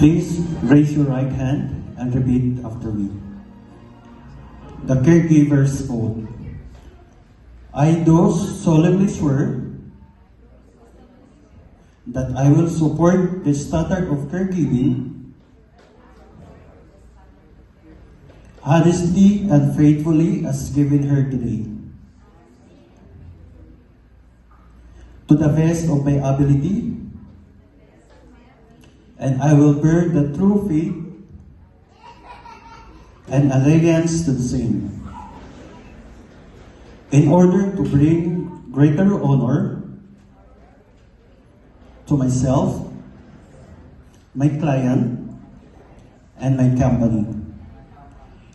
Please raise your right hand and repeat after me. The caregiver's oath. I do solemnly swear that I will support the standard of caregiving honestly and faithfully as given her today, to the best of my ability, and I will bear the true faith and allegiance to the same, in order to bring greater honor to myself, my client, and my company.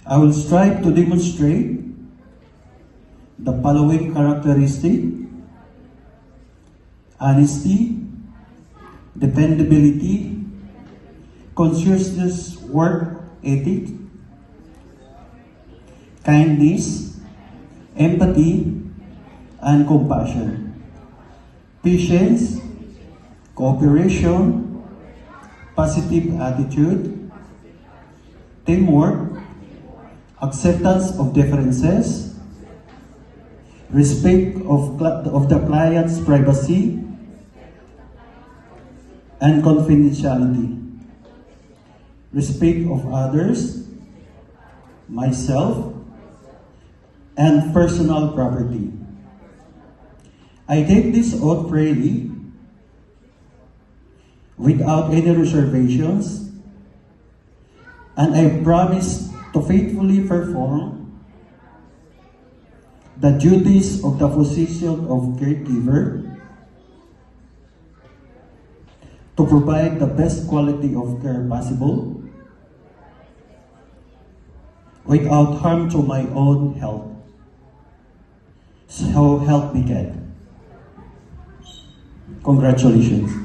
I will strive to demonstrate the following characteristic: honesty, dependability, conscientious work ethic, kindness, empathy, and compassion, patience, cooperation, positive attitude, teamwork, acceptance of differences, respect of the client's privacy, and confidentiality, respect of others, myself, and personal property. I take this oath freely, without any reservations, and I promise to faithfully perform the duties of the position of caregiver, to provide the best quality of care possible without harm to my own health. So help me God. Congratulations.